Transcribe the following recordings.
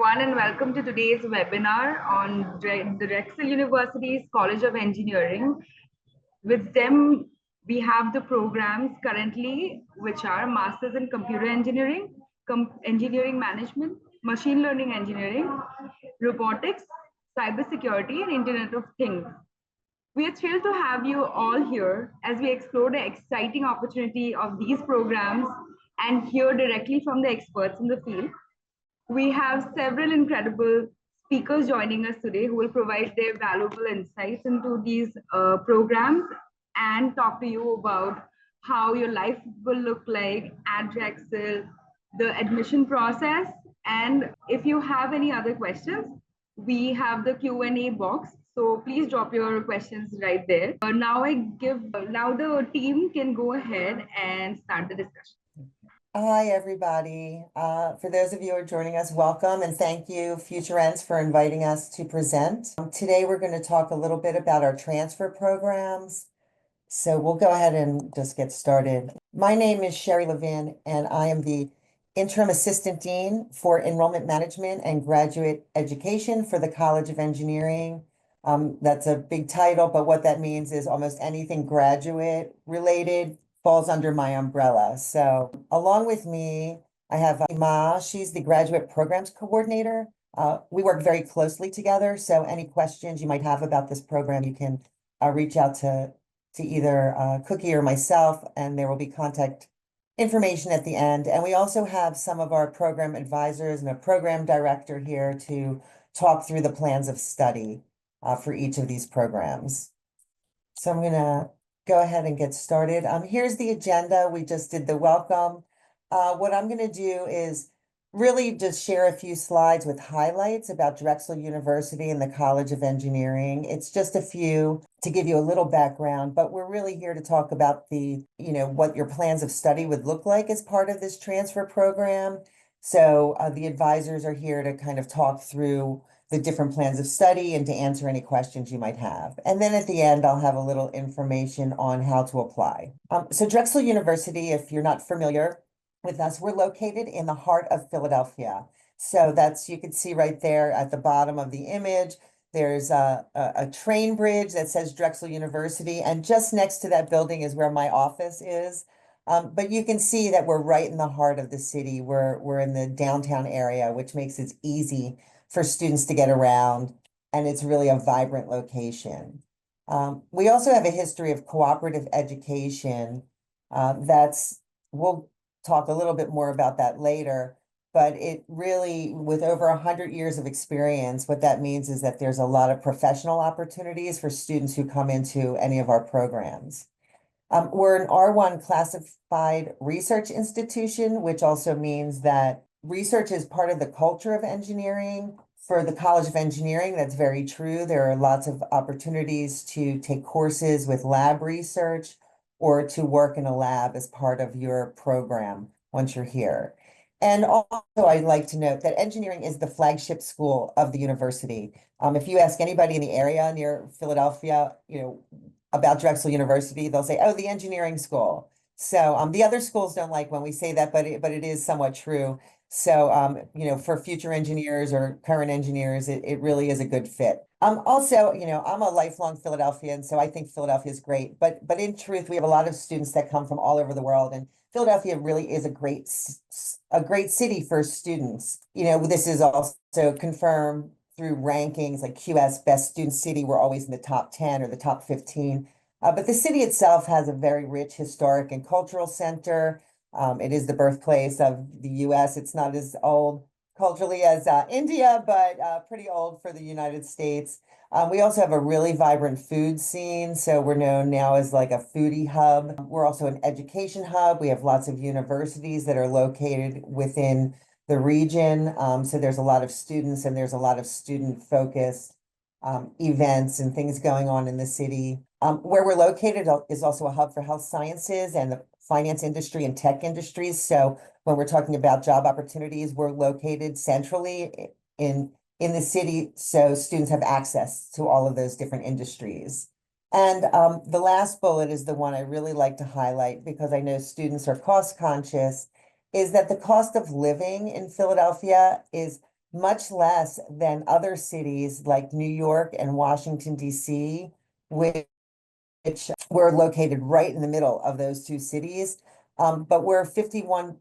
everyone, and welcome to today's webinar on the Drexel University's College of Engineering. With them, we have the programs currently, which are Masters in Computer Engineering, Engineering Management, Machine Learning Engineering, Robotics, Cybersecurity, and Internet of Things. We are thrilled to have you all here as we explore the exciting opportunity of these programs and hear directly from the experts in the field. We have several incredible speakers joining us today who will provide their valuable insights into these programs and talk to you about how your life will look like at Drexel, the admission process, and if you have any other questions, we have the Q&A box. So please drop your questions right there. Now the team can go ahead and start the discussion. Hi, everybody. For those of you who are joining us, welcome, and thank you, Futurense, for inviting us to present. Today, we're going to talk a little bit about our transfer programs. So we'll go ahead and just get started. My name is Levin, and I am the Interim Assistant Dean for Enrollment Management and Graduate Education for the College of Engineering. That's a big title, but what that means is almost anything graduate related falls under my umbrella. So along with me, I have Ma. She's the Graduate Programs Coordinator. We work very closely together. So any questions you might have about this program, you can reach out to either Cookie or myself, and there will be contact information at the end. And we also have some of our program advisors and a program director here to talk through the plans of study for each of these programs. So I'm going to go ahead and get started. Here's the agenda. We just did the welcome. What I'm going to do is really just share a few slides with highlights about Drexel University and the College of Engineering. It's just a few to give you a little background, but we're really here to talk about what your plans of study would look like as part of this transfer program. So the advisors are here to kind of talk through the different plans of study and to answer any questions you might have. And then at the end, I'll have a little information on how to apply. So Drexel University, if you're not familiar with us, we're located in the heart of Philadelphia. So you can see right there at the bottom of the image, there's a train bridge that says Drexel University, and just next to that building is where my office is. But you can see that we're right in the heart of the city. We're in the downtown area, which makes it easy for students to get around, and it's really a vibrant location. We also have a history of cooperative education. We'll talk a little bit more about that later, but it really, with over 100 years of experience, what that means is that there's a lot of professional opportunities for students who come into any of our programs. We're an R1 classified research institution, which also means that research is part of the culture of engineering. For the College of Engineering, that's very true. There are lots of opportunities to take courses with lab research or to work in a lab as part of your program once you're here. And also, I'd like to note that engineering is the flagship school of the university. If you ask anybody in the area near Philadelphia, about Drexel University, they'll say, oh, the engineering school. So the other schools don't like when we say that, but it is somewhat true. So, for future engineers or current engineers, it really is a good fit. Also, I'm a lifelong Philadelphian, so I think Philadelphia is great. But in truth, we have a lot of students that come from all over the world, and Philadelphia really is a great city for students. This is also confirmed through rankings like QS Best Student City. We're always in the top 10 or the top 15. But the city itself has a very rich historic and cultural center. It is the birthplace of the US. It's not as old culturally as India, but pretty old for the United States. We also have a really vibrant food scene. So we're known now as like a foodie hub. We're also an education hub. We have lots of universities that are located within the region. So there's a lot of students and there's a lot of student-focused events and things going on in the city. Where we're located is also a hub for health sciences and the finance industry and tech industries. So when we're talking about job opportunities, we're located centrally in the city, so students have access to all of those different industries. And the last bullet is the one I really like to highlight because I know students are cost conscious, is that the cost of living in Philadelphia is much less than other cities like New York and Washington, D.C., which we're located right in the middle of those two cities. But we're 51%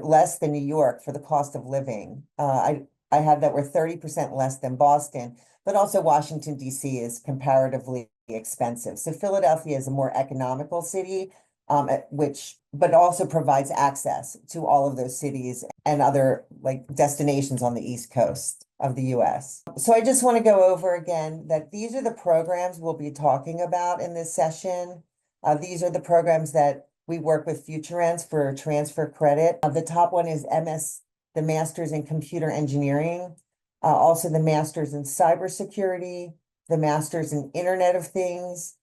less than New York for the cost of living. I have that we're 30% less than Boston, but also Washington, D.C. is comparatively expensive. So Philadelphia is a more economical city, but also provides access to all of those cities and other like destinations on the East Coast of the US. So I just want to go over again that these are the programs we'll be talking about in this session. These are the programs that we work with Futurense for transfer credit. The top one is the Masters in Computer Engineering, also the Masters in Cybersecurity, the Masters in Internet of Things,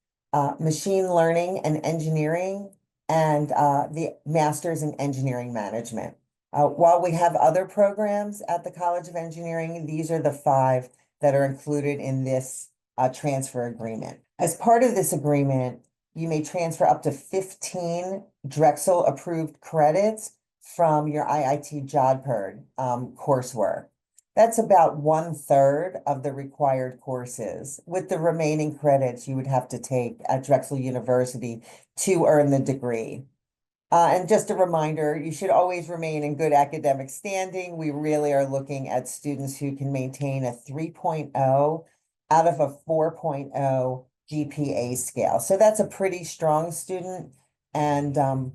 Machine Learning and Engineering, and the Masters in Engineering Management. While we have other programs at the College of Engineering, these are the 5 that are included in this transfer agreement. As part of this agreement, you may transfer up to 15 Drexel approved credits from your IIT Jodhpur coursework. That's about 1/3 of the required courses. With the remaining credits you would have to take at Drexel University to earn the degree. And just a reminder, you should always remain in good academic standing. We really are looking at students who can maintain a 3.0 out of a 4.0 GPA scale. So that's a pretty strong student, and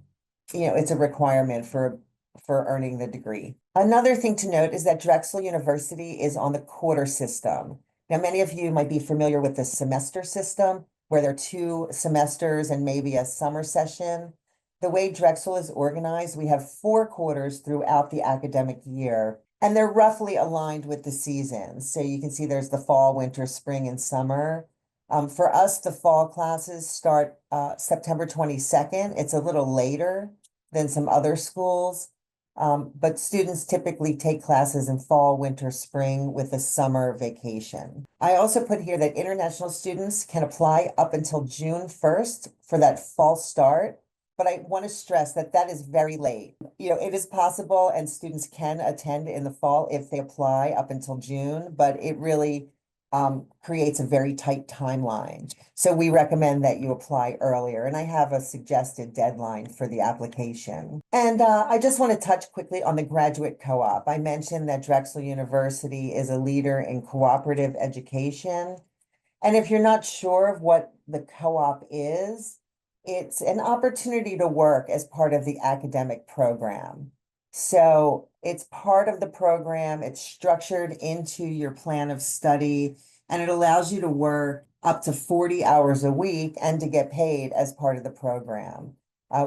it's a requirement for earning the degree. Another thing to note is that Drexel University is on the quarter system. Now, many of you might be familiar with the semester system, where there are 2 semesters and maybe a summer session. The way Drexel is organized, we have 4 quarters throughout the academic year, and they're roughly aligned with the seasons. So you can see there's the fall, winter, spring, and summer. For us, the fall classes start September 22nd. It's a little later than some other schools, but students typically take classes in fall, winter, spring with a summer vacation. I also put here that international students can apply up until June 1st for that fall start. But I want to stress that that is very late. It is possible and students can attend in the fall if they apply up until June, but it really creates a very tight timeline. So we recommend that you apply earlier, and I have a suggested deadline for the application. And I just want to touch quickly on the graduate co-op. I mentioned that Drexel University is a leader in cooperative education. And if you're not sure of what the co-op is, it's an opportunity to work as part of the academic program. So it's part of the program, it's structured into your plan of study, and it allows you to work up to 40 hours a week and to get paid as part of the program.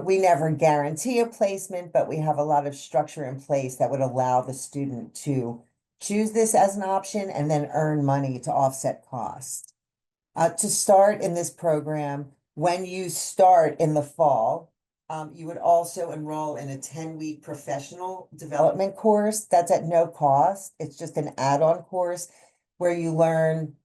We never guarantee a placement, but we have a lot of structure in place that would allow the student to choose this as an option and then earn money to offset costs. To start in this program, when you start in the fall, you would also enroll in a 10-week professional development course. That's at no cost. It's just an add-on course where you learn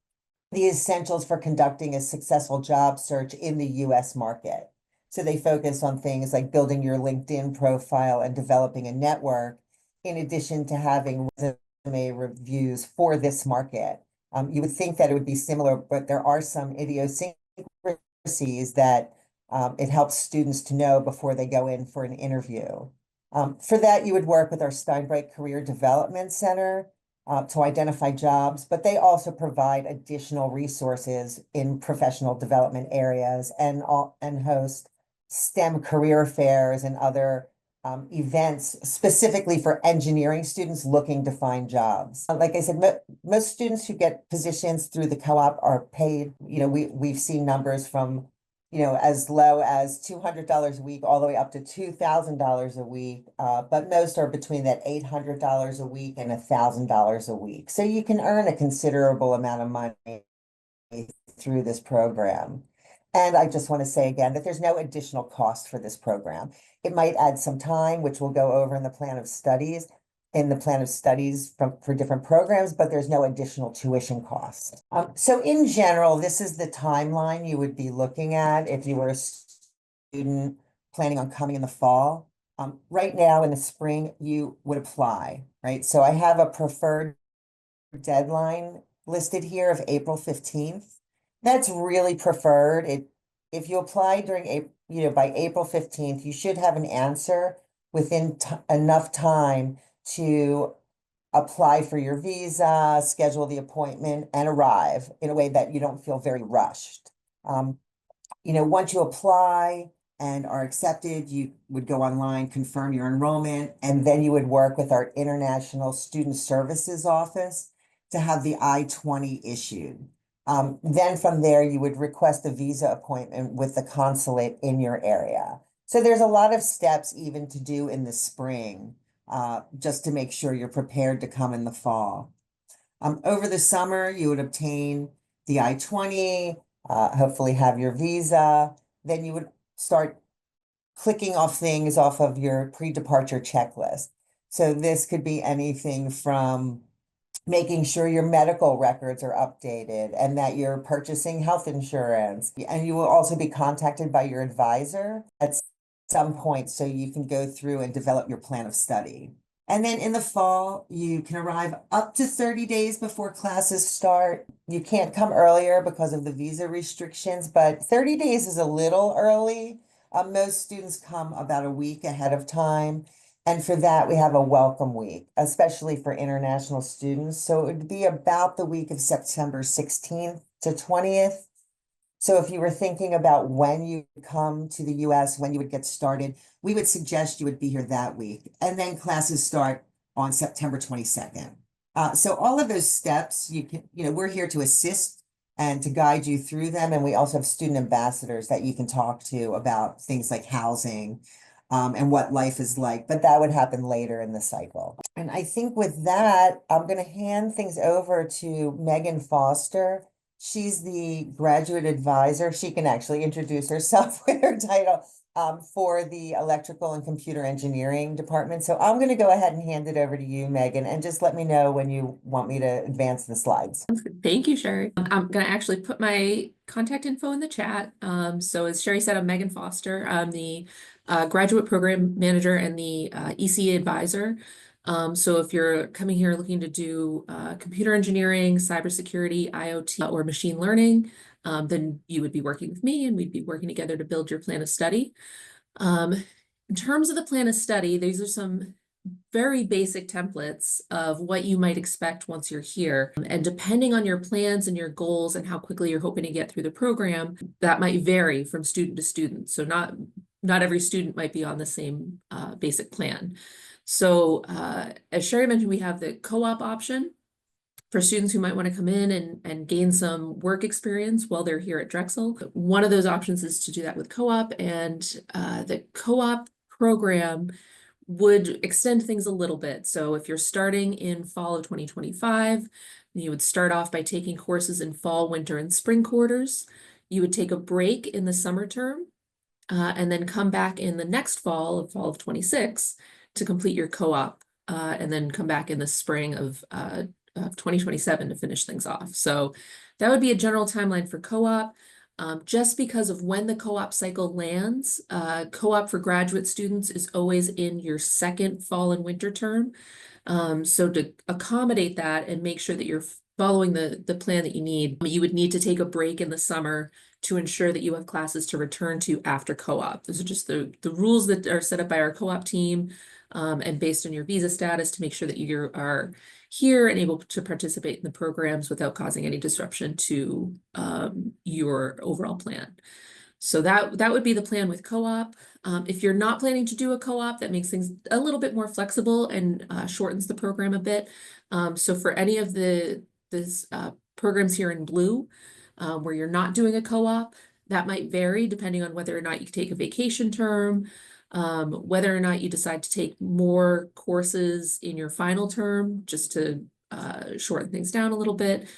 the essentials for conducting a successful job search in the US market. So they focus on things like building your LinkedIn profile and developing a network, in addition to having resume reviews for this market. You would think that it would be similar, but there are some idiosyncrasies that it helps students to know before they go in for an interview. For that, you would work with our Steinbright Career Development Center to identify jobs, but they also provide additional resources in professional development areas and host STEM career fairs and other events specifically for engineering students looking to find jobs. Like I said, most students who get positions through the co-op are paid. We've seen numbers from, as low as $200 a week all the way up to $2,000 a week. But most are between that $800 a week and $1,000 a week. So you can earn a considerable amount of money through this program. And I just want to say again that there's no additional cost for this program. It might add some time, which we'll go over in the plan of studies, for different programs, but there's no additional tuition cost. So in general, this is the timeline you would be looking at if you were a student planning on coming in the fall. Right now in the spring, you would apply, right? So I have a preferred deadline listed here of April 15th. That's really preferred. If you apply during by April 15th, you should have an answer within enough time to apply for your visa, schedule the appointment, and arrive in a way that you don't feel very rushed. Once you apply and are accepted, you would go online, confirm your enrollment, and then you would work with our International Student Services Office to have the I-20 issued. Then from there, you would request a visa appointment with the consulate in your area. So there's a lot of steps even to do in the spring, just to make sure you're prepared to come in the fall. Over the summer, you would obtain the I-20, hopefully have your visa. Then you would start clicking off things off of your pre-departure checklist. So this could be anything from making sure your medical records are updated and that you're purchasing health insurance. And you will also be contacted by your advisor at some point so you can go through and develop your plan of study. And then in the fall, you can arrive up to 30 days before classes start. You can't come earlier because of the visa restrictions, but 30 days is a little early. Most students come about a week ahead of time. And for that, we have a welcome week, especially for international students. So it would be about the week of September 16th to 20th. So if you were thinking about when you come to the US, when you would get started, we would suggest you would be here that week. And then classes start on September 22nd. So all of those steps, we're here to assist and to guide you through them. And we also have student ambassadors that you can talk to about things like housing, and what life is like, but that would happen later in the cycle. And I think with that, I'm going to hand things over to Megan Foster. She's the graduate advisor. She can actually introduce herself with her title, for the electrical and computer engineering department. So I'm going to go ahead and hand it over to you, Megan, and just let me know when you want me to advance the slides. Thank you, Sherry. I'm going to actually put my contact info in the chat. So as Sherry said, I'm Megan Foster. I'm the graduate program manager and the EC advisor. So if you're coming here looking to do computer engineering, cybersecurity, IoT, or machine learning, then you would be working with me and we'd be working together to build your plan of study. In terms of the plan of study, these are some very basic templates of what you might expect once you're here. And depending on your plans and your goals and how quickly you're hoping to get through the program, that might vary from student to student. So not every student might be on the same basic plan. So as Sherry mentioned, we have the co-op option for students who might want to come in and gain some work experience while they're here at Drexel. One of those options is to do that with co-op, and the co-op program would extend things a little bit. So if you're starting in fall of 2025, you would start off by taking courses in fall, winter, and spring quarters. You would take a break in the summer term, and then come back in the next fall of 26 to complete your co-op, and then come back in the spring of 2027 to finish things off. So that would be a general timeline for co-op. Just because of when the co-op cycle lands, co-op for graduate students is always in your second fall and winter term. So to accommodate that and make sure that you're following the plan that you would need to take a break in the summer to ensure that you have classes to return to after co-op. Those are just the rules that are set up by our co-op team, and based on your visa status to make sure that you are here and able to participate in the programs without causing any disruption to your overall plan. So that would be the plan with co-op. If you're not planning to do a co-op, that makes things a little bit more flexible and shortens the program a bit. So for any of the programs here in blue, where you're not doing a co-op, that might vary depending on whether or not you take a vacation term, whether or not you decide to take more courses in your final term, just to shorten things down a little bit.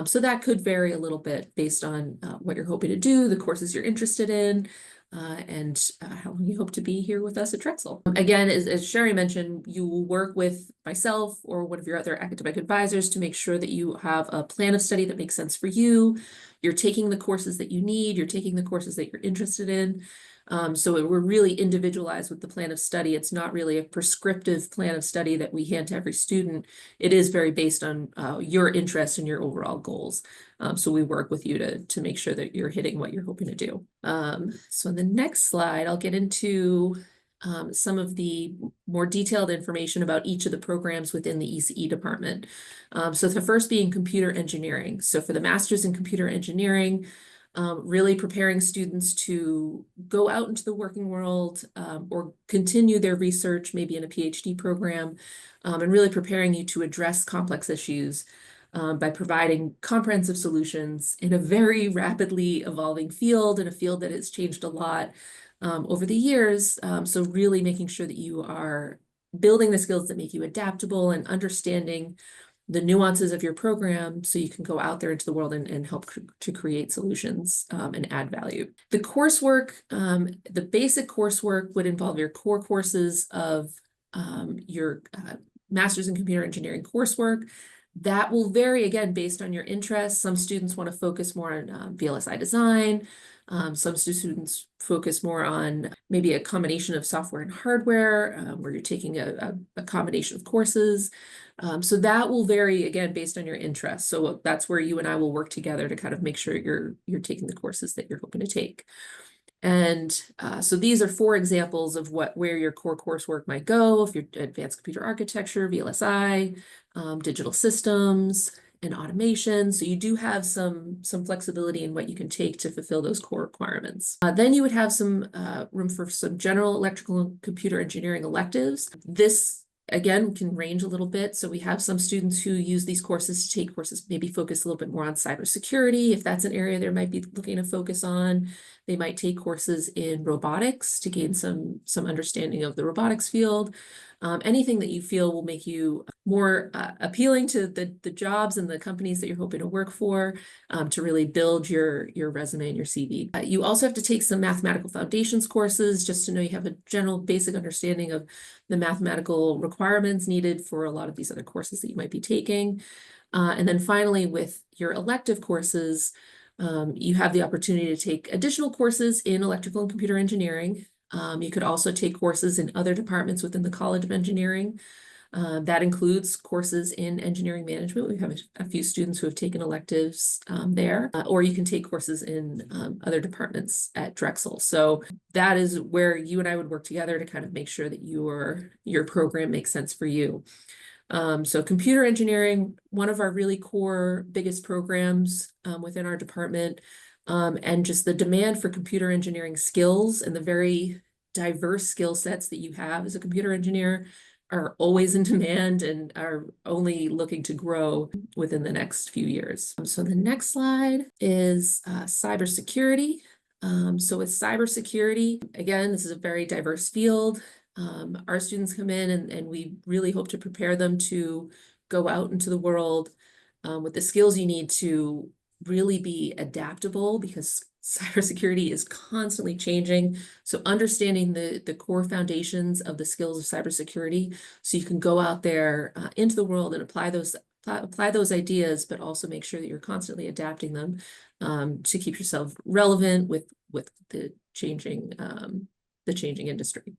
So that could vary a little bit based on what you're hoping to do, the courses you're interested in, and how long you hope to be here with us at Drexel. Again, as Sherry mentioned, you will work with myself or one of your other academic advisors to make sure that you have a plan of study that makes sense for you. You're taking the courses that you need, you're taking the courses that you're interested in. We're really individualized with the plan of study. It's not really a prescriptive plan of study that we hand to every student. It is very based on your interests and your overall goals. So we work with you to make sure that you're hitting what you're hoping to do. So in the next slide, I'll get into some of the more detailed information about each of the programs within the ECE department. So the first being computer engineering. So for the master's in computer engineering, really preparing students to go out into the working world or continue their research, maybe in a PhD program, and really preparing you to address complex issues by providing comprehensive solutions in a very rapidly evolving field, and a field that has changed a lot over the years. So really making sure that you are building the skills that make you adaptable and understanding the nuances of your program so you can go out there into the world and help to create solutions and add value. The coursework, the basic coursework would involve your core courses of your master's in computer engineering coursework. That will vary, again, based on your interests. Some students want to focus more on VLSI design. Some students focus more on maybe a combination of software and hardware, where you're taking a combination of courses. So that will vary, again, based on your interests. So that's where you and I will work together to kind of make sure you're taking the courses that you're hoping to take. And so these are 4 examples of where your core coursework might go. If you're advanced computer architecture, VLSI, digital systems, and automation. So you do have some flexibility in what you can take to fulfill those core requirements. Then you would have some room for some general electrical and computer engineering electives. This, again, can range a little bit. So we have some students who use these courses to take courses, maybe focus a little bit more on cybersecurity. If that's an area they might be looking to focus on, they might take courses in robotics to gain some understanding of the robotics field. Anything that you feel will make you more appealing to the jobs and the companies that you're hoping to work for, to really build your resume and your CV. You also have to take some mathematical foundations courses just to know you have a general basic understanding of the mathematical requirements needed for a lot of these other courses that you might be taking. And then finally, with your elective courses, you have the opportunity to take additional courses in electrical and computer engineering. You could also take courses in other departments within the College of Engineering. That includes courses in engineering management. We have a few students who have taken electives there, or you can take courses in other departments at Drexel. So that is where you and I would work together to kind of make sure that your program makes sense for you. So computer engineering, one of our really core biggest programs within our department, and just the demand for computer engineering skills and the very diverse skill sets that you have as a computer engineer are always in demand and are only looking to grow within the next few years. So the next slide is cybersecurity. So with cybersecurity, again, this is a very diverse field. Our students come in and we really hope to prepare them to go out into the world with the skills you need to really be adaptable, because cybersecurity is constantly changing. So understanding the core foundations of the skills of cybersecurity, so you can go out there into the world and apply those ideas, but also make sure that you're constantly adapting them to keep yourself relevant with the changing industry.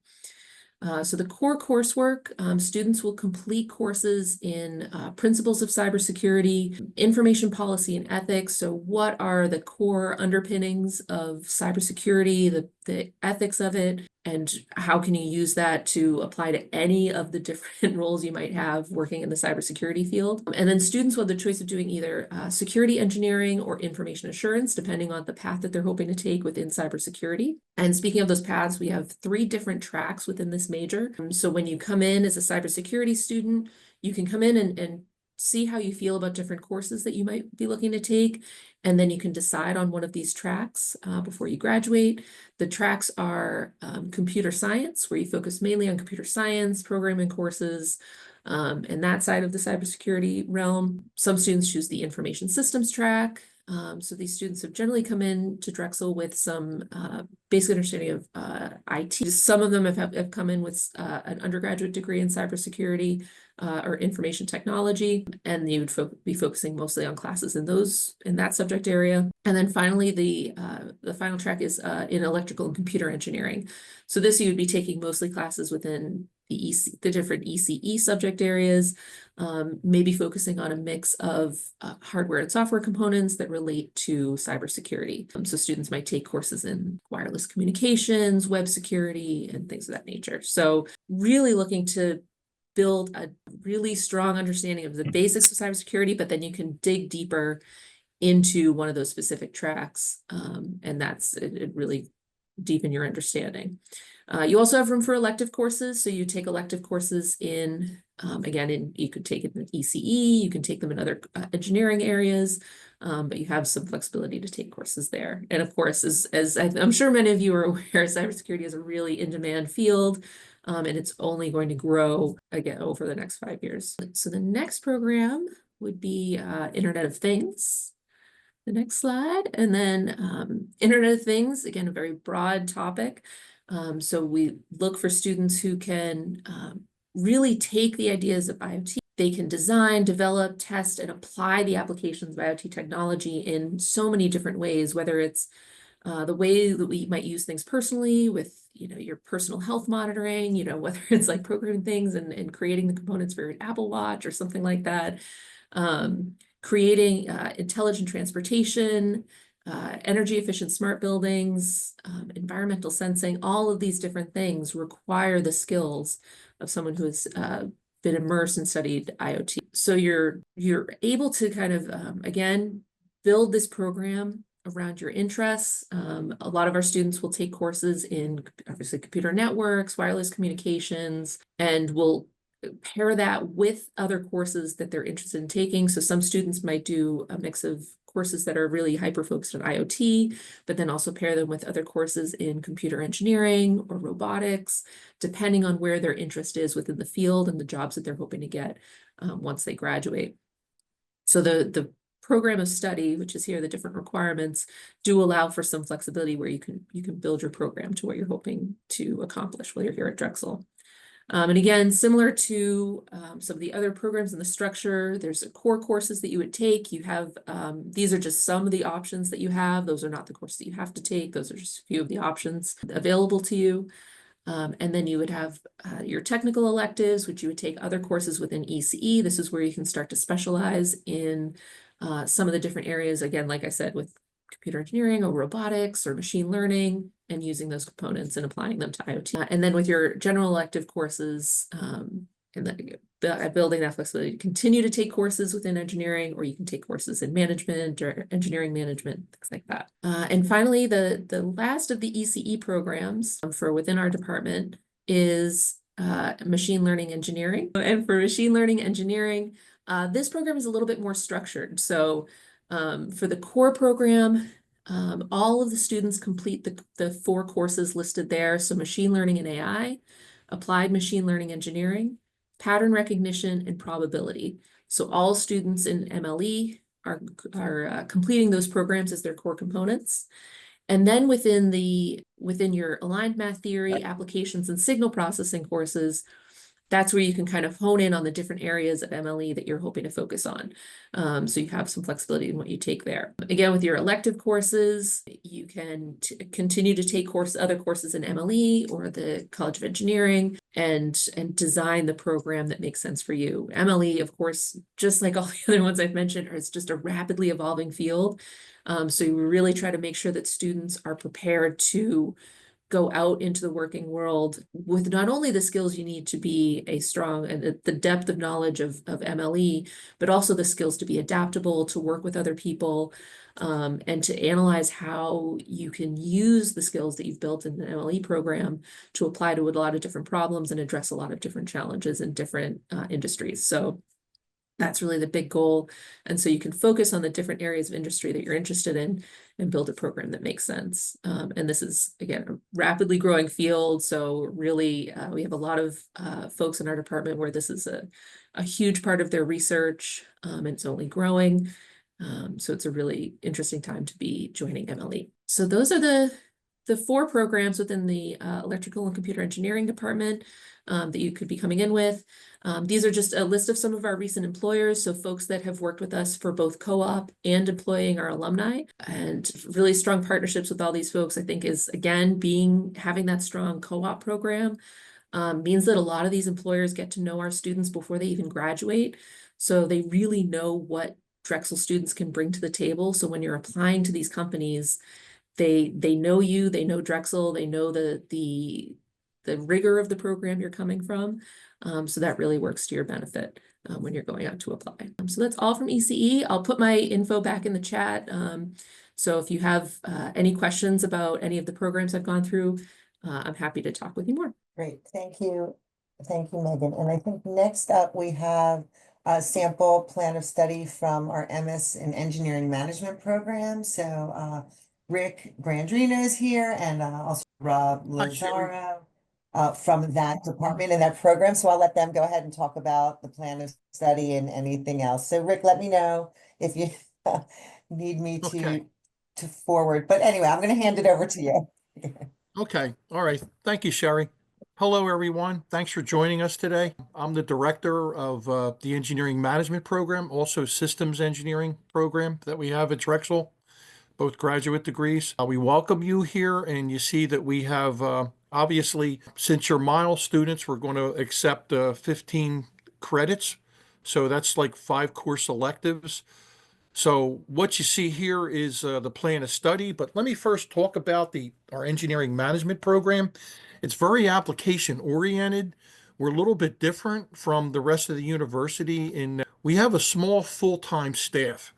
So the core coursework, students will complete courses in principles of cybersecurity, information policy and ethics. So what are the core underpinnings of cybersecurity, the ethics of it, and how can you use that to apply to any of the different roles you might have working in the cybersecurity field. And then students will have the choice of doing either security engineering or information assurance, depending on the path that they're hoping to take within cybersecurity. And speaking of those paths, we have 3 different tracks within this major. So when you come in as a cybersecurity student, you can come in and see how you feel about different courses that you might be looking to take. And then you can decide on one of these tracks before you graduate. The tracks are computer science, where you focus mainly on computer science, programming courses, and that side of the cybersecurity realm. Some students choose the information systems track. So these students have generally come in to Drexel with some basic understanding of IT. Some of them have come in with an undergraduate degree in cybersecurity or information technology, and you would be focusing mostly on classes in that subject area. And then finally, the final track is in electrical and computer engineering. So this you would be taking mostly classes within the different ECE subject areas, maybe focusing on a mix of hardware and software components that relate to cybersecurity. So students might take courses in wireless communications, web security, and things of that nature. So really looking to build a really strong understanding of the basics of cybersecurity, but then you can dig deeper into one of those specific tracks, and that's it really deepen your understanding. You also have room for elective courses. So you take elective courses in, again, you could take it in ECE, you can take them in other engineering areas, but you have some flexibility to take courses there. And of course, as I'm sure many of you are aware, cybersecurity is a really in-demand field, and it's only going to grow again over the next 5 years. So the next program would be Internet of Things. The next slide, and then Internet of Things, again, a very broad topic. So we look for students who can really take the ideas of IoT. They can design, develop, test, and apply the applications of IoT technology in so many different ways, whether it's the way that we might use things personally with, your personal health monitoring, whether it's like programming things and creating the components for your Apple Watch or something like that. Creating intelligent transportation, energy efficient smart buildings, environmental sensing, all of these different things require the skills of someone who has been immersed and studied IoT. So you're able to kind of, again, build this program around your interests. A lot of our students will take courses in obviously computer networks, wireless communications, and will pair that with other courses that they're interested in taking. So some students might do a mix of courses that are really hyper-focused on IoT, but then also pair them with other courses in computer engineering or robotics, depending on where their interest is within the field and the jobs that they're hoping to get once they graduate. So the program of study, which is here, the different requirements, do allow for some flexibility where you can build your program to what you're hoping to accomplish while you're here at Drexel. And again, similar to some of the other programs in the structure, there's core courses that you would take. You have, these are just some of the options that you have. Those are not the courses that you have to take. Those are just a few of the options available to you. And then you would have your technical electives, which you would take other courses within ECE. This is where you can start to specialize in some of the different areas, again, like I said, with computer engineering or robotics or machine learning, and using those components and applying them to IoT. And then with your general elective courses, and then building that flexibility to continue to take courses within engineering, or you can take courses in management or engineering management, things like that. And finally, the last of the ECE programs for within our department is machine learning engineering. And for machine learning engineering, this program is a little bit more structured. So for the core program, all of the students complete the 4 courses listed there. So machine learning and AI, applied machine learning engineering, pattern recognition, and probability. So all students in MLE are completing those programs as their core components. And then within your aligned math theory, applications, and signal processing courses, that's where you can kind of hone in on the different areas of MLE that you're hoping to focus on. So you have some flexibility in what you take there. Again, with your elective courses, you can continue to take other courses in MLE or the College of Engineering and design the program that makes sense for you. MLE, of course, just like all the other ones I've mentioned, is just a rapidly evolving field. So you really try to make sure that students are prepared to go out into the working world with not only the skills you need to be a strong and the depth of knowledge of MLE, but also the skills to be adaptable, to work with other people, and to analyze how you can use the skills that you've built in the MLE program to apply to a lot of different problems and address a lot of different challenges in different industries. So that's really the big goal. And so you can focus on the different areas of industry that you're interested in and build a program that makes sense. And this is, again, a rapidly growing field. So really, we have a lot of folks in our department where this is a huge part of their research, and it's only growing. So it's a really interesting time to be joining MLE. So those are the 4 programs within the electrical and computer engineering department that you could be coming in with. These are just a list of some of our recent employers, so folks that have worked with us for both co-op and employing our alumni, and really strong partnerships with all these folks, I think, is again having that strong co-op program means that a lot of these employers get to know our students before they even graduate. So they really know what Drexel students can bring to the table. So when you're applying to these companies, they know you, they know Drexel, they know the rigor of the program you're coming from. So that really works to your benefit when you're going out to apply. So that's all from ECE. I'll put my info back in the chat. So if you have any questions about any of the programs I've gone through, I'm happy to talk with you more. Great, thank you. Thank you, Megan. And I think next up we have a sample plan of study from our MS in Engineering Management program. So Rick Grandrino is here, and also Rob Hi, Sherry. Lazaro from that department and that program. So I'll let them go ahead and talk about the plan of study and anything else. So Rick, let me know if you need me Okay. to forward. But anyway, I'm going to hand it over to you. Okay. All right. Thank you, Sherry. Hello, everyone. Thanks for joining us today. I'm the director of the engineering management program, also systems engineering program that we have at Drexel, both graduate degrees. We welcome you here, and you see that we have, obviously, since you're mile students, we're going to accept 15 credits. So that's like 5 course electives. So what you see here is the plan of study, but let me first talk about our engineering management program. It's very application oriented. We're a little bit different from the rest of the university in that we have a small full-time staff.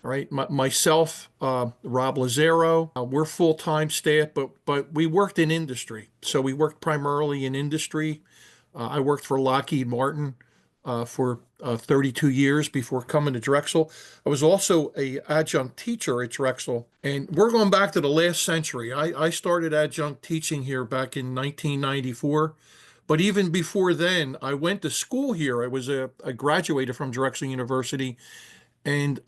All right, myself, Rob Lazaro, we're full-time staff, but we worked in industry. So we worked primarily in industry. I worked for Lockheed Martin for 32 years before coming to Drexel. I was also a adjunct teacher at Drexel, and we're going back to the last century. I started adjunct teaching here back in 1994. But even before then, I went to school here. I graduated from Drexel University, and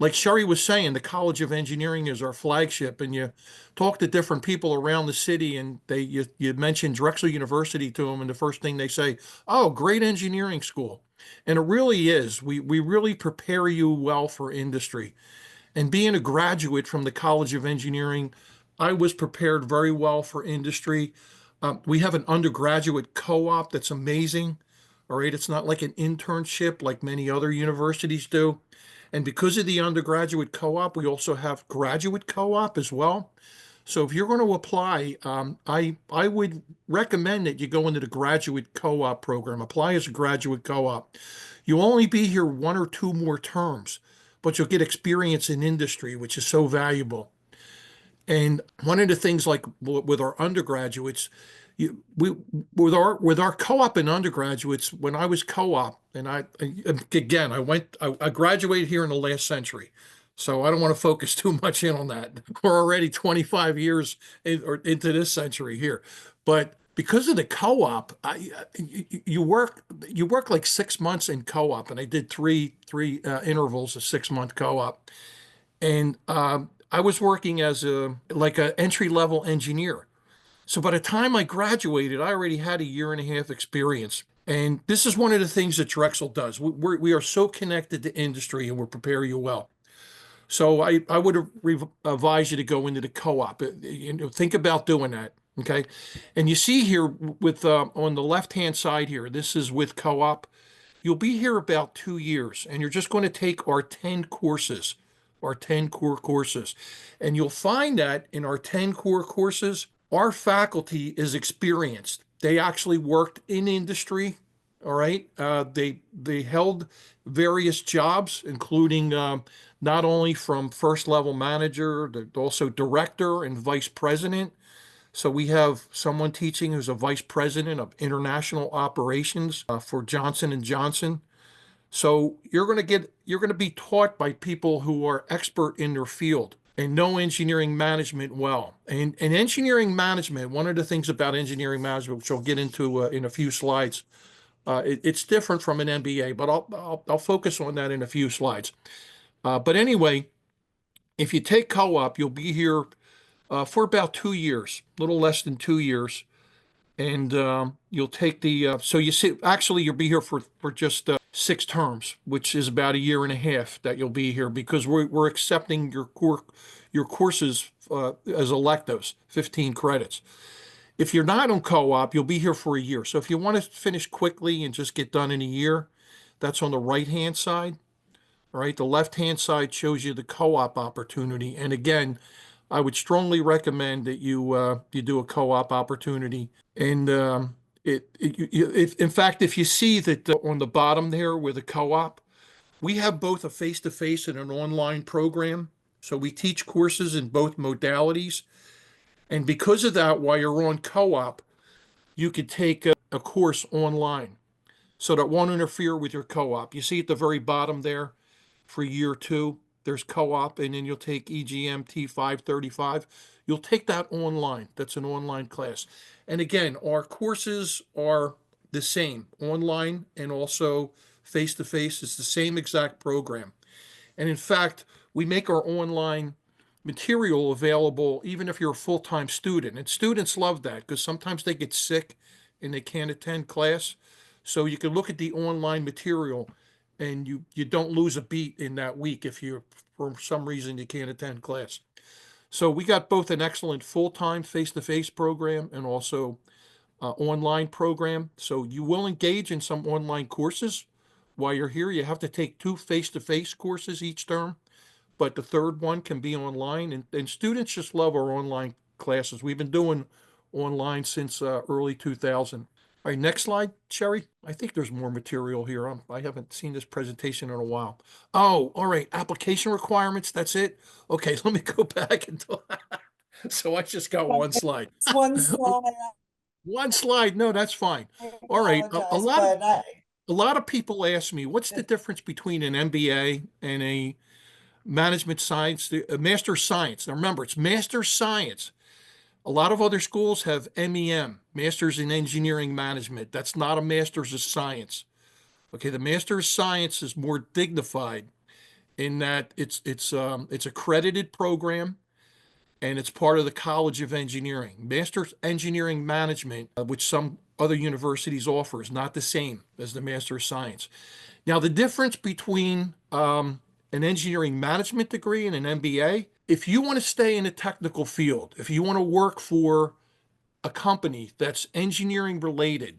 like Sherry was saying, the College of Engineering is our flagship. And you talk to different people around the city, and you mention Drexel University to them, and the first thing they say, "Oh, great engineering school." And it really is. We really prepare you well for industry. And being a graduate from the College of Engineering, I was prepared very well for industry. We have an undergraduate co-op that's amazing. All right, it's not like an internship like many other universities do. And because of the undergraduate co-op, we also have graduate co-op as well. So if you're going to apply, I would recommend that you go into the graduate co-op program. Apply as a graduate co-op. You'll only be here 1 or 2 more terms, but you'll get experience in industry, which is so valuable. And one of the things, like with our undergraduates, we with our co-op and undergraduates, when I was co-op, and I graduated here in the last century, so I don't want to focus too much in on that. We're already 25 years into this century here, but because of the co-op, you work like 6 months in co-op, and I did three intervals of 6-month co-op, and I was working as a entry level engineer. So by the time I graduated, I already had a 1.5 years experience. And this is one of the things that Drexel does. We are so connected to industry, and we prepare you well. So I would advise you to go into the co-op. Think about doing that. Okay. And you see here with on the left-hand side here, this is with co-op. You'll be here about 2 years, and you're just going to take our 10 courses, our 10 core courses. And you'll find that in our 10 core courses, our faculty is experienced. They actually worked in industry. All right. They held various jobs, including not only from first level manager, but also director and vice president. So we have someone teaching who's a vice president of international operations for Johnson and Johnson. So you're going to be taught by people who are expert in their field and know engineering management well. And engineering management, one of the things about engineering management, which I'll get into in a few slides, it's different from an MBA, but I'll focus on that in a few slides. But anyway, if you take co-op, you'll be here for about 2 years, a little less than 2 years. And you'll take so you see, actually, you'll be here for just 6 terms, which is about a year and a half that you'll be here because we're accepting your courses as electives, 15 credits. If you're not on co-op, you'll be here for a year. So if you want to finish quickly and just get done in a year, that's on the right-hand side. All right, the left-hand side shows you the co-op opportunity. And again, I would strongly recommend that you do a co-op opportunity. And in fact, if you see that on the bottom there with a co-op, we have both a face-to-face and an online program. So we teach courses in both modalities. And because of that, while you're on co-op, you could take a course online. So that won't interfere with your co-op. You see at the very bottom there, for year 2, there's co-op, and then you'll take EGMT 535. You'll take that online. That's an online class. And again, our courses are the same, online and also face-to-face. It's the same exact program. And in fact, we make our online material available even if you're a full-time student. And students love that because sometimes they get sick and they can't attend class. So you can look at the online material and you don't lose a beat in that week if you, for some reason, you can't attend class. So we got both an excellent full-time face-to-face program and also online program. So you will engage in some online courses while you're here. You have to take 2 face-to-face courses each term, but the third one can be online. And students just love our online classes. We've been doing online since early 2000. All right, next slide, Sherry. I think there's more material here. I haven't seen this presentation in a while. Oh, all right, application requirements, that's it? Okay, let me go back and so I just got one slide. It's one slide. One slide, no, that's fine. I All right, apologize, but a lot of people ask me, what's the difference between an MBA and a management science, a master science? Now remember, it's master science. A lot of other schools have MEM, Masters in Engineering Management. That's not a Master's of Science. Okay, the Master of Science is more dignified in that it's accredited program and it's part of the College of Engineering. Master's Engineering Management, which some other universities offer, is not the same as the Master of Science. Now, the difference between an engineering management degree and an MBA, if you want to stay in a technical field, if you want to work for a company that's engineering related,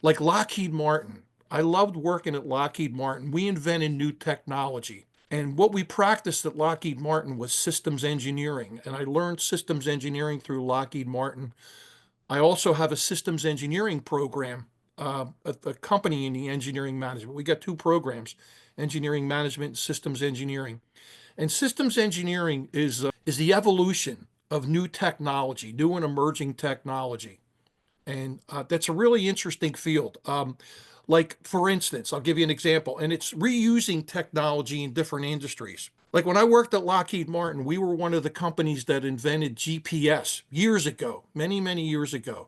like Lockheed Martin. I loved working at Lockheed Martin. We invented new technology. And what we practiced at Lockheed Martin was systems engineering. And I learned systems engineering through Lockheed Martin. I also have a systems engineering program, a company in the engineering management. We got 2 programs, engineering management and systems engineering. And systems engineering is the evolution of new technology, new and emerging technology. And that's a really interesting field. Like, for instance, I'll give you an example, and it's reusing technology in different industries. Like when I worked at Lockheed Martin, we were one of the companies that invented GPS years ago, many, many years ago,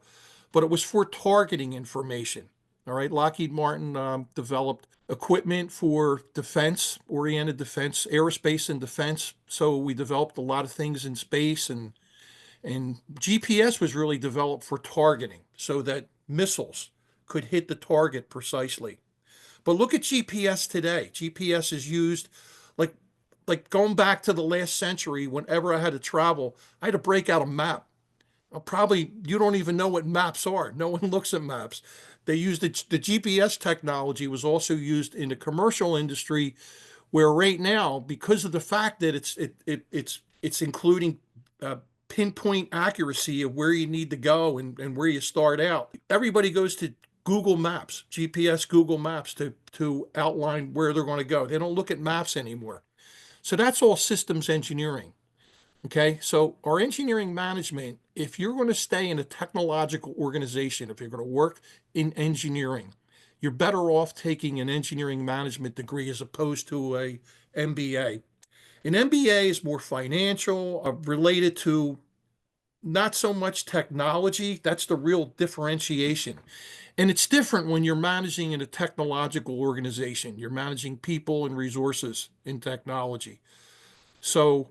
but it was for targeting information. All right, Lockheed Martin developed equipment for defense, oriented defense, aerospace and defense. So we developed a lot of things in space, and GPS was really developed for targeting so that missiles could hit the target precisely. But look at GPS today. GPS is used like going back to the last century. Whenever I had to travel, I had to break out a map. Probably you don't even know what maps are. No one looks at maps. They used the GPS technology was also used in the commercial industry, where right now, because of the fact that it's including pinpoint accuracy of where you need to go and where you start out. Everybody goes to Google Maps, GPS Google Maps to outline where they're going to go. They don't look at maps anymore. So that's all systems engineering. Okay, so our engineering management, if you're going to stay in a technological organization, if you're going to work in engineering, you're better off taking an engineering management degree as opposed to a MBA. An MBA is more financial, related to not so much technology. That's the real differentiation. And it's different when you're managing in a technological organization. You're managing people and resources in technology. So,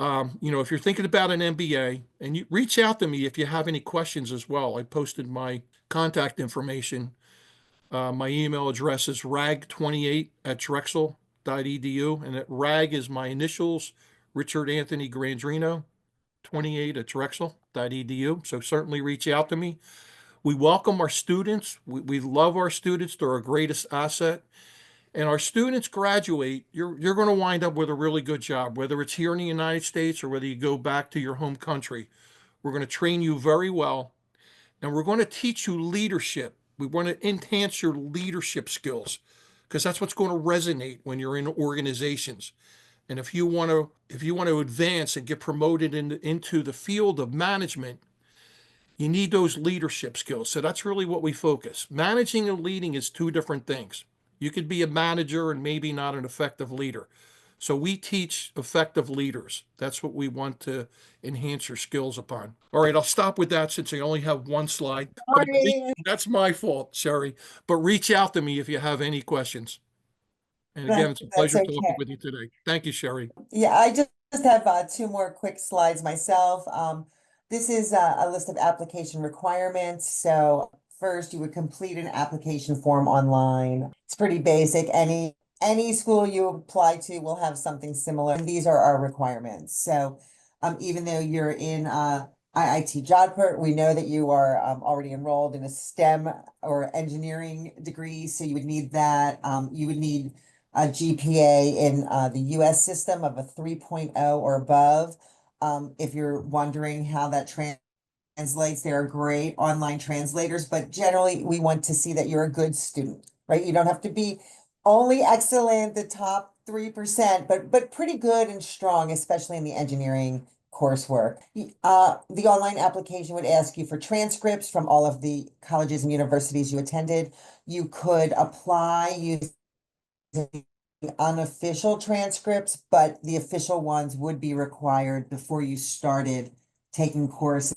if you're thinking about an MBA, and you reach out to me if you have any questions as well. I posted my contact information. My email address is rag28@drexel.edu, and that rag is my initials, Richard Anthony Grandrino, 28@drexel.edu. So certainly reach out to me. We welcome our students. We love our students. They're our greatest asset. And our students graduate, you're going to wind up with a really good job, whether it's here in the United States or whether you go back to your home country. We're going to train you very well, and we're going to teach you leadership. We want to enhance your leadership skills because that's what's going to resonate when you're in organizations. And if you want to advance and get promoted into the field of management, you need those leadership skills. So that's really what we focus. Managing and leading is two different things. You could be a manager and maybe not an effective leader. So we teach effective leaders. That's what we want to enhance your skills upon. All right, I'll stop with that since I only have one slide. But Sorry. that's my fault, Sherry. But reach out to me if you have any questions. And again, it's a That's pleasure talking okay. with you today. Thank you, Sherry. Yeah, I just have two more quick slides myself. This is a list of application requirements. So first, you would complete an application form online. It's pretty basic. Any school you apply to will have something similar. And these are our requirements. So even though you're in IIT Jodhpur, we know that you are already enrolled in a STEM or engineering degree. So you would need that. You would need a GPA in the US system of a 3.0 or above. If you're wondering how that translates, there are great online translators, but generally we want to see that you're a good student, right? You don't have to be only excellent, the top 3%, but pretty good and strong, especially in the engineering coursework. The online application would ask you for transcripts from all of the colleges and universities you attended. You could apply using unofficial transcripts, but the official ones would be required before you started taking courses.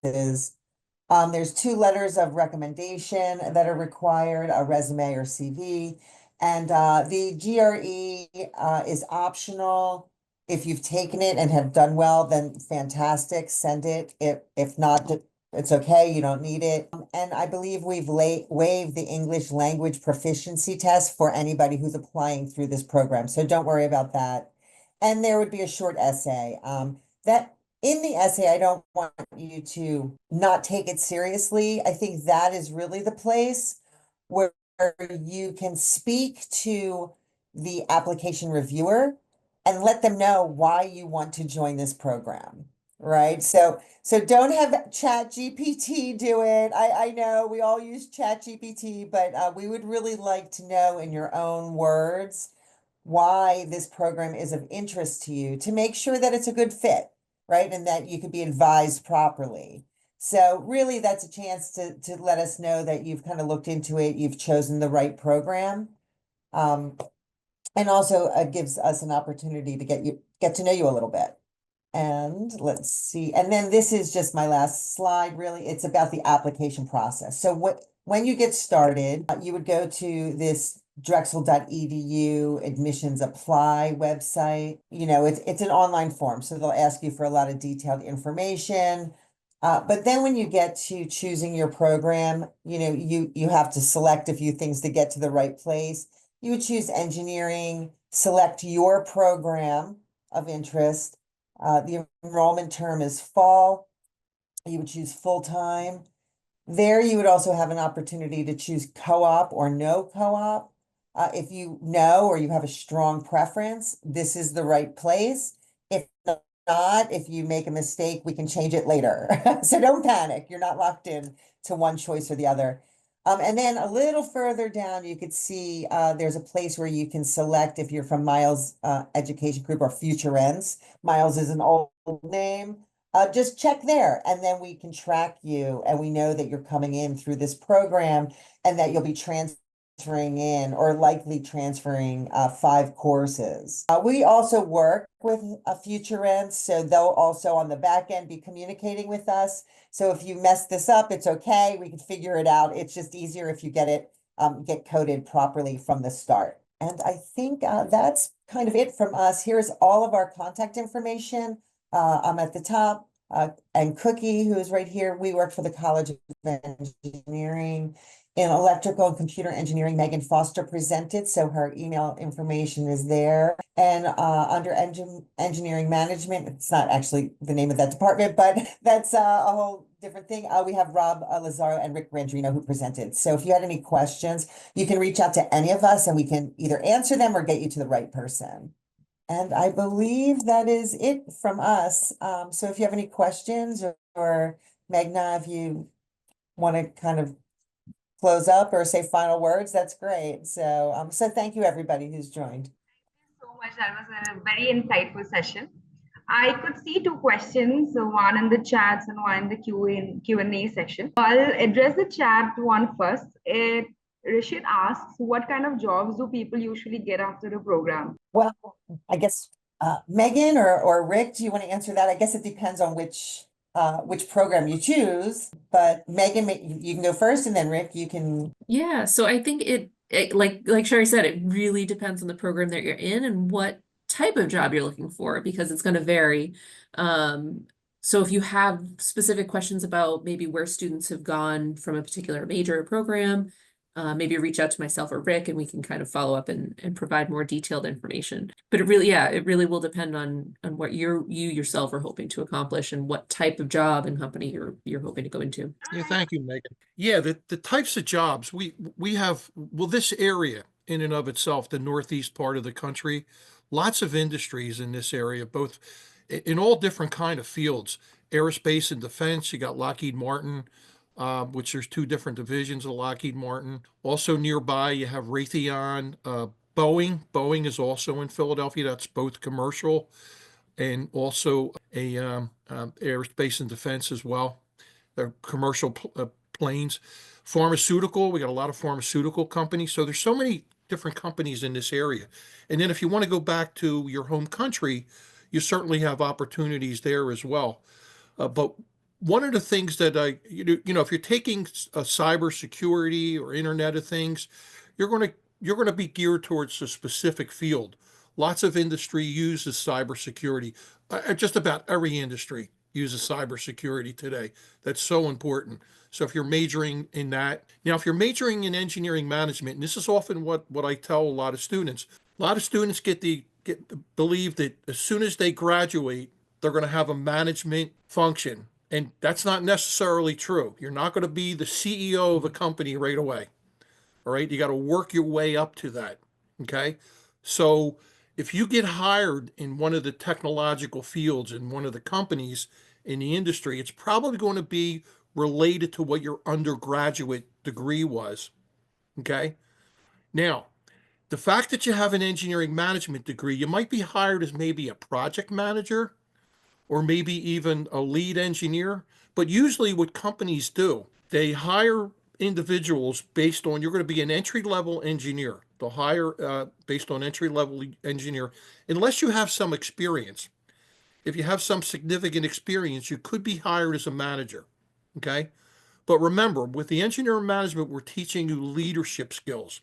There's 2 letters of recommendation that are required, a resume or CV. And the GRE is optional. If you've taken it and have done well, then fantastic, send it. If not, it's okay, you don't need it. And I believe we've waived the English language proficiency test for anybody who's applying through this program. So don't worry about that. And there would be a short essay. That in the essay, I don't want you to not take it seriously. I think that is really the place where you can speak to the application reviewer and let them know why you want to join this program, right? So don't have Chat GPT do it. I know we all use Chat GPT, but we would really like to know in your own words why this program is of interest to you to make sure that it's a good fit, right? And that you could be advised properly. So really that's a chance to let us know that you've kind of looked into it, you've chosen the right program. And also gives us an opportunity to get to know you a little bit. And let's see, and then this is just my last slide, really. It's about the application process. So when you get started, you would go to this drexel.edu admissions apply website. It's an online form, so they'll ask you for a lot of detailed information. But then when you get to choosing your program, you have to select a few things to get to the right place. You would choose engineering, select your program of interest. The enrollment term is fall. You would choose full-time. There you would also have an opportunity to choose co-op or no co-op. If you know or you have a strong preference, this is the right place. If not, if you make a mistake, we can change it later. So don't panic. You're not locked in to one choice or the other. And then a little further down, you could see there's a place where you can select if you're from Miles Education Group or Futurense. Miles is an old name. Just check there, and then we can track you, and we know that you're coming in through this program and that you'll be transferred transferring in or likely transferring 5 courses. We also work with a Futurense, so they'll also on the back end be communicating with us. So if you mess this up, it's okay. We can figure it out. It's just easier if you get coded properly from the start. And I think that's kind of it from us. Here's all of our contact information. I'm at the top. And Cookie, who is right here, we work for the College of Engineering. In electrical and computer engineering, Meghan Foster presented, so her email information is there. And under engineering management, it's not actually the name of that department, but that's a whole different thing. We have Rob Lazaro and Rick Grandrino who presented. So if you had any questions, you can reach out to any of us and we can either answer them or get you to the right person. And I believe that is it from us. So if you have any questions or Megna, if you want to kind of close up or say final words, that's great. So, so thank you everybody who's joined. So much. That was a very insightful session. I could see 2 questions, so one in the chats and one in the Q&A section. I'll address the chat one first. Rishit asks, what kind of jobs do people usually get after the program? Well, I guess Meghan or Rick, do you want to answer that? I guess it depends on which program you choose, but Meghan, you can go first, and then Rick, you can. Yeah, so I think it like Sherry said, it really depends on the program that you're in and what type of job you're looking for, because it's going to vary. So if you have specific questions about maybe where students have gone from a particular major or program, maybe reach out to myself or Rick and we can kind of follow up and provide more detailed information. But it really will depend on what you yourself are hoping to accomplish and what type of job and company you're hoping to go into. Yeah, thank you, Meghan. Yeah, the types of jobs we have, well, this area in and of itself, the northeast part of the country, lots of industries in this area, both in all different kind of fields. Aerospace and defense, you got Lockheed Martin, which there's 2 different divisions of Lockheed Martin. Also nearby, you have Raytheon, Boeing. Boeing is also in Philadelphia. That's both commercial and also a aerospace and defense as well. They're commercial planes. Pharmaceutical, we got a lot of pharmaceutical companies. So there's so many different companies in this area. And then if you want to go back to your home country, you certainly have opportunities there as well. But one of the things that if you're taking cybersecurity or Internet of Things, you're going to be geared towards a specific field. Lots of industry uses cybersecurity. Just about every industry uses cybersecurity today. That's so important. So if you're majoring in that, now if you're majoring in engineering management, and this is often what I tell a lot of students believe that as soon as they graduate, they're going to have a management function. And that's not necessarily true. You're not going to be the CEO of a company right away. All right. You got to work your way up to that. Okay. So if you get hired in one of the technological fields in one of the companies in the industry, it's probably going to be related to what your undergraduate degree was. Okay. Now, the fact that you have an engineering management degree, you might be hired as maybe a project manager or maybe even a lead engineer. But usually what companies do, they hire individuals based on, you're going to be an entry-level engineer. They'll hire based on entry-level engineer, unless you have some experience. If you have some significant experience, you could be hired as a manager, okay? But remember, with the engineering management, we're teaching you leadership skills.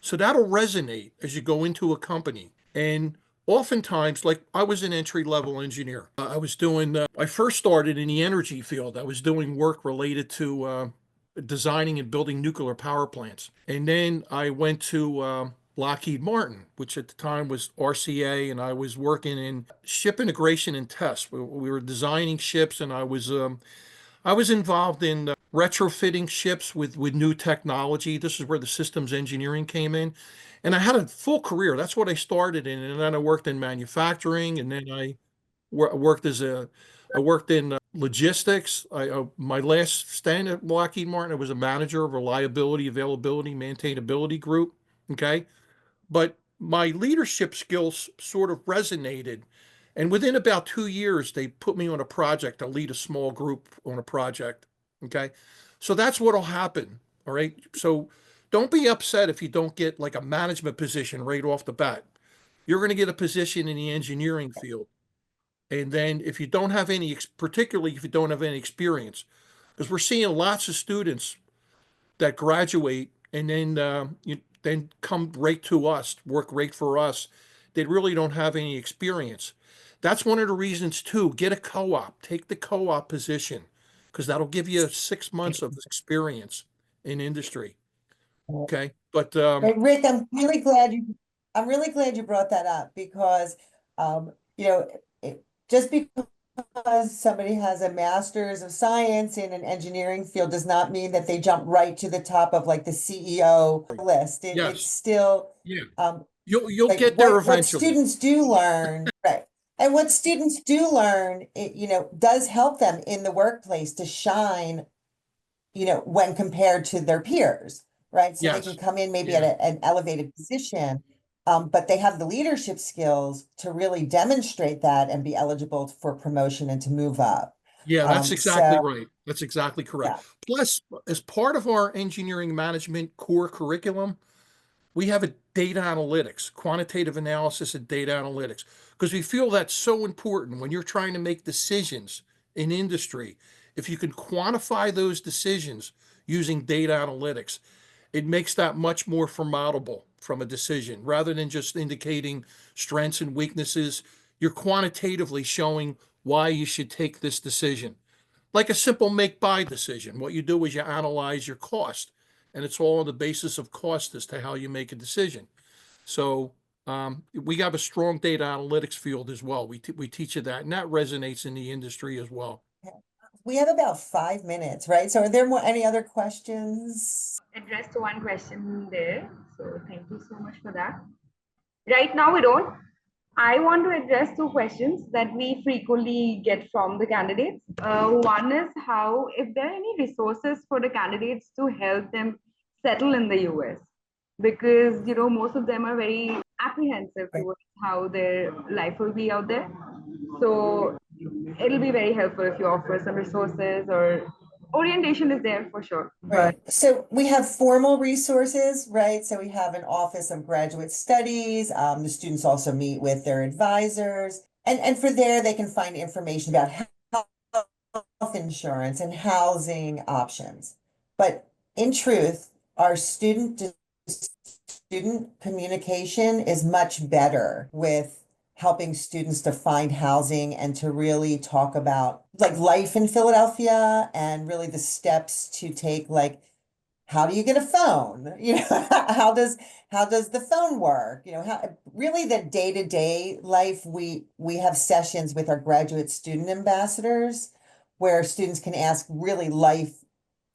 So that'll resonate as you go into a company. And oftentimes, like I was an entry-level engineer. I first started in the energy field. I was doing work related to designing and building nuclear power plants. And then I went to Lockheed Martin, which at the time was RCA, and I was working in ship integration and test. We were designing ships, and I was involved in retrofitting ships with new technology. This is where the systems engineering came in. And I had a full career. That's what I started in. And then I worked in manufacturing, and then I worked in logistics. My last stint at Lockheed Martin, I was a manager of reliability, availability, maintainability group. Okay. But my leadership skills sort of resonated. And within about 2 years, they put me on a project to lead a small group on a project. Okay. So that's what'll happen. All right. So Don't be upset if you don't get like a management position right off the bat. You're going to get a position in the engineering field. And then if you don't have any, particularly if you don't have any experience, because we're seeing lots of students that graduate and then you then come right to us, work right for us. They really don't have any experience. That's one of the reasons too. Get a co-op, take the co-op position, because that'll give you 6 months of experience in industry. Okay, but Right, Rick, I'm really glad you brought that up because, you know, just because somebody has a master's of science in an engineering field does not mean that they jump right to the top of like the CEO list. It's yes, still, yeah, um, you'll like get there what eventually. students do learn, right? And what students do learn, does help them in the workplace to shine, when compared to their peers, right? So they can Yes, come in maybe yeah, at an elevated position, but they have the leadership skills to really demonstrate that and be eligible for promotion and to move up. yeah, that's exactly So right. That's exactly correct. yeah, Plus, as part of our engineering management core curriculum, we have a data analytics, quantitative analysis and data analytics, because we feel that's so important when you're trying to make decisions in industry. If you can quantify those decisions using data analytics, it makes that much more formidable from a decision rather than just indicating strengths and weaknesses. You're quantitatively showing why you should take this decision. Like a simple make buy decision. What you do is you analyze your cost, and it's all on the basis of cost as to how you make a decision. So we have a strong data analytics field as well. We teach you that, and that resonates in the industry as well. we have about 5 minutes, right? So are there any other questions? Addressed one question there. So thank you so much for that. Right now we don't. I want to address two questions that we frequently get from the candidates. One is how, if there are any resources for the candidates to help them settle in the US, because most of them are very apprehensive Right. towards how their life will be out there. So it'll be very helpful if you offer some resources, or orientation is there for sure. But Right. So we have formal resources, right? So we have an Office of Graduate Studies. The students also meet with their advisors. And for there, they can find information about health insurance and housing options. But in truth, our student communication is much better with helping students to find housing and to really talk about like life in Philadelphia and really the steps to take, like how do you get a phone? How does the phone work? How really the day-to-day life. We have sessions with our graduate student ambassadors where students can ask really life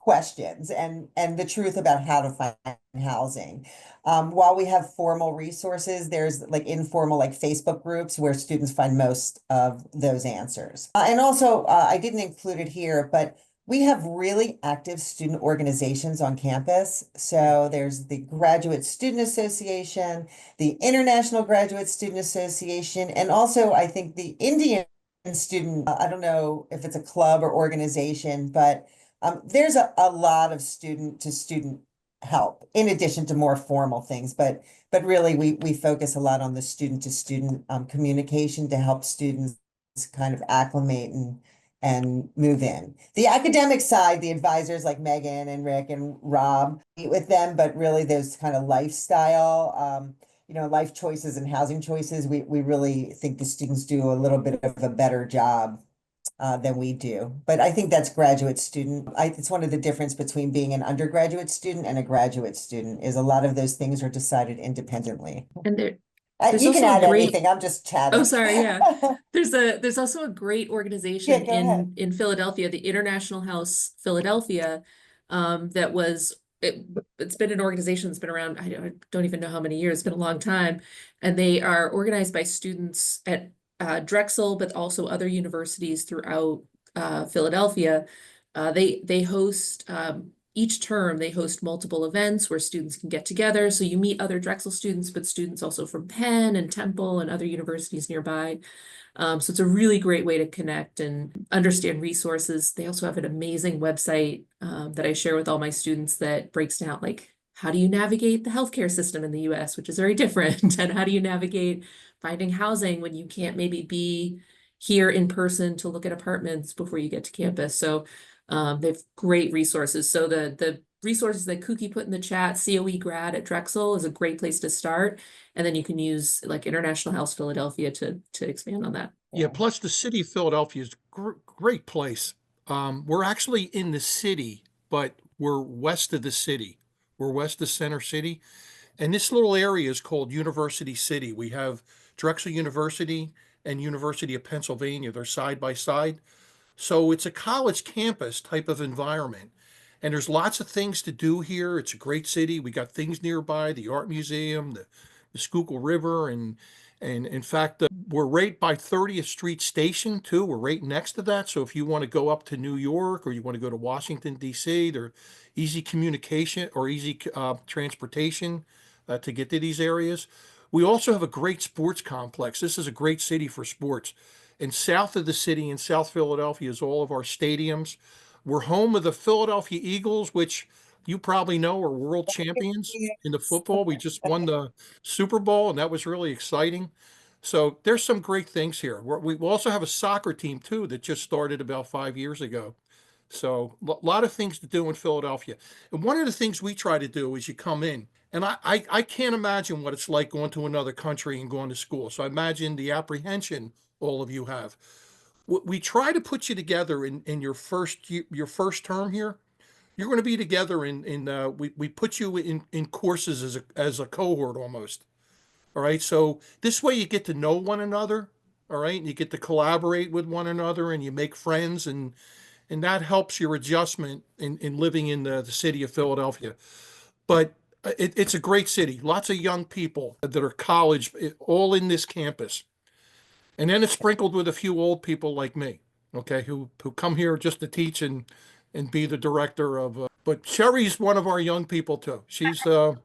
questions and the truth about how to find housing. While we have formal resources, there's like informal like Facebook groups where students find most of those answers. And also, I didn't include it here, but we have really active student organizations on campus. So there's the Graduate Student Association, the International Graduate Student Association, and also I think the Indian Student, I don't know if it's a club or organization, but there's a lot of student to student help in addition to more formal things, but really we focus a lot on the student to student communication to help students kind of acclimate and move in. The academic side, the advisors like Meghan and Rick and Rob meet with them, but really those kind of lifestyle, life choices and housing choices, we really think the students do a little bit of a better job than we do. But I think that's graduate student. It's one of the difference between being an undergraduate student and a graduate student is a lot of those things are decided independently. And there's You can also a add great, anything. I'm just chatting. oh, sorry, yeah. There's also a great organization go ahead. in Philadelphia, the International House Philadelphia, that it's been an organization that's been around, I don't even know how many years, it's been a long time. And they are organized by students at Drexel, but also other universities throughout Philadelphia. They host each term they host multiple events where students can get together. So you meet other Drexel students, but students also from Penn and Temple and other universities nearby. So it's a really great way to connect and understand resources. They also have an amazing website that I share with all my students that breaks down like how do you navigate the healthcare system in the US, which is very different, and how do you navigate finding housing when you can't maybe be here in person to look at apartments before you get to campus. So they have great resources. So the resources that Kuki put in the chat, COE grad at Drexel is a great place to start. And then you can use like International House Philadelphia to expand on that. Yeah, plus the city of Philadelphia is a great place. We're actually in the city, but we're west of the city. We're west of Center City. And this little area is called University City. We have Drexel University and University of Pennsylvania. They're side by side. So it's a college campus type of environment. And there's lots of things to do here. It's a great city. We got things nearby, the art museum, the Schuylkill River, and in fact, we're right by 30th Street Station too. We're right next to that. So if you want to go up to New York or you want to go to Washington, D.C., there's easy communication or easy transportation to get to these areas. We also have a great sports complex. This is a great city for sports. And south of the city in South Philadelphia is all of our stadiums. We're home of the Philadelphia Eagles, which you probably know are world champions in the football. We just won the Super Bowl, and that was really exciting. So there's some great things here. We also have a soccer team too that just started about 5 years ago. So a lot of things to do in Philadelphia. And one of the things we try to do is you come in, and I can't imagine what it's like going to another country and going to school. So I imagine the apprehension all of you have. We try to put you together in your first term here. You're going to be together we put you in courses as a cohort almost. All right. So this way you get to know one another. All right. And you get to collaborate with one another and you make friends and that helps your adjustment in living in the city of Philadelphia. But it's a great city. Lots of young people that are college, all in this campus. And then it's sprinkled with a few old people like me, okay, who come here just to teach and be the director of. But Sherry's one of our young people too. She's a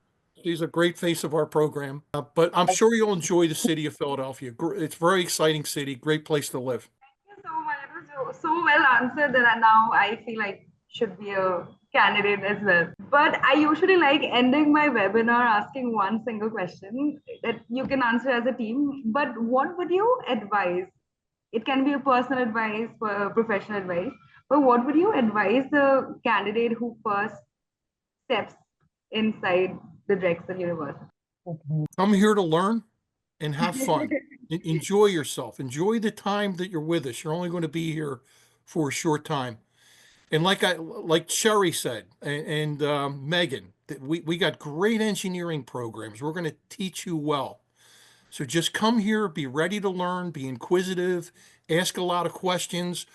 great face of our program. But I'm sure you'll enjoy the city of Philadelphia. It's a very exciting city, great place to live. Thank you so much. It was so well answered that now I feel like should be a candidate as well. But I usually like ending my webinar asking one single question that you can answer as a team. But what would you advise? It can be a personal advice or professional advice. But what would you advise the candidate who first steps inside the Drexel University? Come here to learn and have fun. Enjoy yourself. Enjoy the time that you're with us. You're only going to be here for a short time. And like Sherry said, and Meghan, we got great engineering programs. We're going to teach you well. So just come here, be ready to learn, be inquisitive, ask a lot of questions.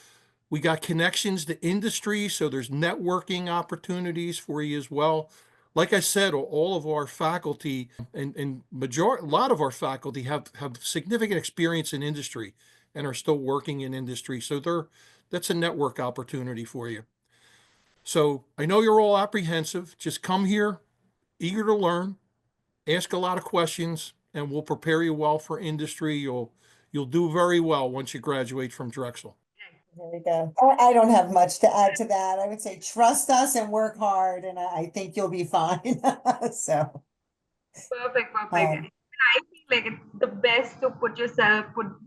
We got connections to industry, so there's networking opportunities for you as well. Like I said, all of our faculty and a lot of our faculty have significant experience in industry and are still working in industry. So that's a network opportunity for you. So I know you're all apprehensive. Just come here, eager to learn, ask a lot of questions, and we'll prepare you well for industry. You'll do very well once you graduate from Drexel. There we go. I don't have much to add to that. I would say trust us and work hard, and I think you'll be fine. So Perfect. I feel like it's the best to put the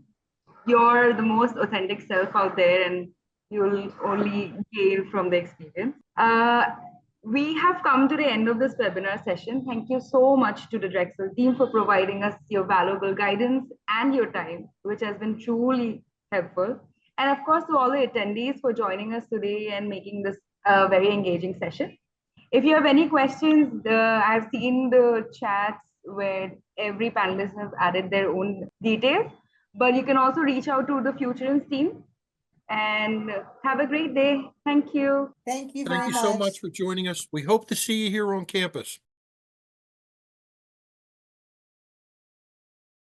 most authentic self out there, and you'll only gain from the experience. We have come to the end of this webinar session. Thank you so much to the Drexel team for providing us your valuable guidance and your time, which has been truly helpful. And of course, to all the attendees for joining us today and making this a very engaging session. If you have any questions, I've seen the chats where every panelist has added their own details, but you can also reach out to the Futurense team. And have a great day. Thank you. thank you Thank very you so much. much for joining us. We hope to see you here on campus.